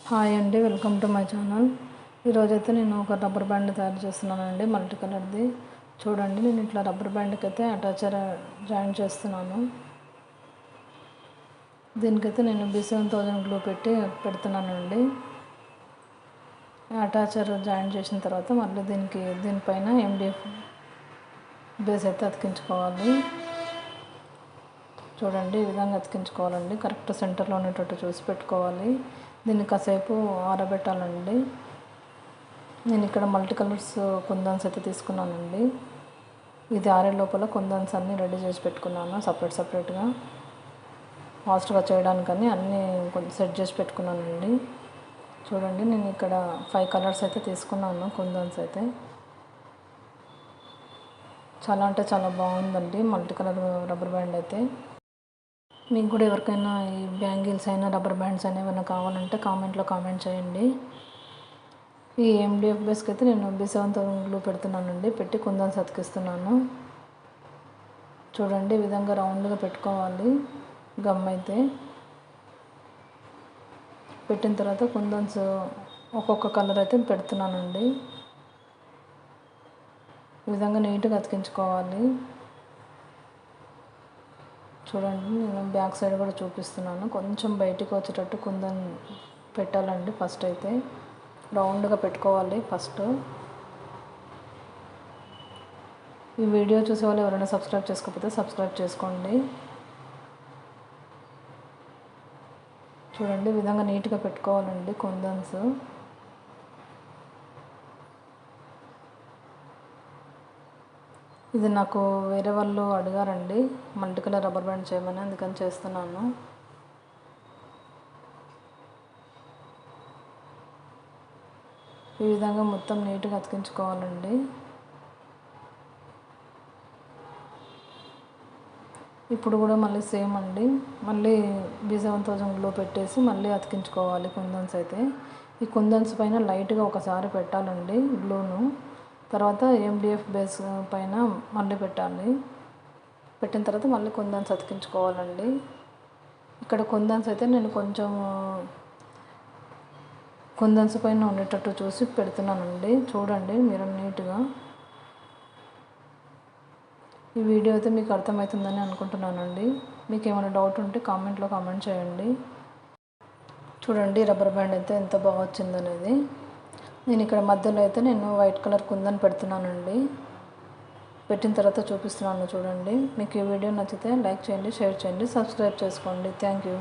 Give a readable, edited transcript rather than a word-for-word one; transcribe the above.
Hi అండి, welcome to my channel. ఈరోజైతే నేను ఒక రబ్బర్ బ్యాండ్ తయారు చేస్తున్నానండి, మల్టీ కలర్ది. చూడండి, నేను ఇట్లా రబ్బర్ బ్యాండ్కి అయితే అటాచర్ జాయిన్ చేస్తున్నాను. దీనికైతే నేను B7000 గ్లూ పెడుతున్నానండి. అటాచర్ జాయిన్ చేసిన తర్వాత మళ్ళీ దీనిపైన MDF బేస్ అయితే అతికించుకోవాలి. చూడండి, ఈ విధంగా అతికించుకోవాలండి. కరెక్ట్ సెంటర్లో ఉండేటట్టు చూసి పెట్టుకోవాలి. దీన్ని కాసేపు ఆరబెట్టాలండి. నేను ఇక్కడ మల్టీ కలర్స్ కుందన్స్ అయితే తీసుకున్నానండి. ఇది ఆరే లోపల కుందన్స్ అన్నీ రెడీ చేసి పెట్టుకున్నాను సపరేట్గా. ఫాస్ట్గా చేయడానికని అన్నీ కొంచెం సెట్ చేసి పెట్టుకున్నానండి. చూడండి, నేను ఇక్కడ 5 కలర్స్ అయితే తీసుకున్నాను కుందన్స్ అయితే. చాలా బాగుందండి మల్టీ కలర్ రబ్బర్ బ్యాండ్ అయితే. మీకు కూడా ఎవరికైనా ఈ బ్యాంగిల్స్ అయినా రబ్బర్ బ్యాండ్స్ అయినా ఏమైనా కావాలంటే కామెంట్లో కామెంట్ చేయండి. ఈ MDF బేస్కి అయితే నేను B7000 గ్లూ పెడుతున్నానండి. పెట్టి కుందన్స్ అతికిస్తున్నాను. చూడండి, ఈ విధంగా రౌండ్గా పెట్టుకోవాలి. గమ్ అయితే పెట్టిన తర్వాత కుందన్స్ ఒక్కొక్క కలర్ అయితే పెడుతున్నానండి. ఈ విధంగా నీట్గా అతికించుకోవాలి. చూడండి, నేను బ్యాక్ సైడ్ కూడా చూపిస్తున్నాను. కొంచెం బయటికి వచ్చేటట్టు కుందన్ పెట్టాలండి. ఫస్ట్ అయితే రౌండ్గా పెట్టుకోవాలి. ఈ వీడియో చూసే వాళ్ళు ఎవరైనా సబ్స్క్రైబ్ చేసుకోకపోతే సబ్స్క్రైబ్ చేసుకోండి. చూడండి, ఈ విధంగా నీట్గా పెట్టుకోవాలండి కుందన్స్. ఇది నాకు వేరే వాళ్ళు అడిగారండి మల్టీ కలర్ రబ్బర్ బ్యాండ్ చేయమని, అందుకని చేస్తున్నాను. ఈ విధంగా మొత్తం నీట్గా అతికించుకోవాలండి. ఇప్పుడు కూడా మళ్ళీ సేమ్ అండి, మళ్ళీ B7000 గ్లూ పెట్టేసి మళ్ళీ అతికించుకోవాలి కుందన్స్ అయితే. ఈ కుందన్స్ పైన లైట్గా ఒకసారి పెట్టాలండి గ్లూను. తర్వాత MDF బేస్ పైన మళ్ళీ పెట్టాలి. పెట్టిన తర్వాత మళ్ళీ కుందన్స్ అతికించుకోవాలండి. ఇక్కడ కుందన్స్ అయితే నేను కొంచెం కుందన్స్ పైన ఉండేటట్టు చూసి పెడుతున్నానండి. చూడండి మీరు నీట్గా. ఈ వీడియో అయితే మీకు అర్థమవుతుందని అనుకుంటున్నానండి. మీకు ఏమైనా డౌట్ ఉంటే కామెంట్లో కామెంట్ చేయండి. చూడండి, రబ్బర్ బ్యాండ్ అయితే ఎంత బాగా వచ్చిందనేది. నేను ఇక్కడ మధ్యలో అయితే నేను వైట్ కలర్ కుందన్ పెడుతున్నానండి. పెట్టిన తర్వాత చూపిస్తున్నాను చూడండి. మీకు ఈ వీడియో నచ్చితే లైక్ చేయండి, షేర్ చేయండి, సబ్స్క్రైబ్ చేసుకోండి. Thank you.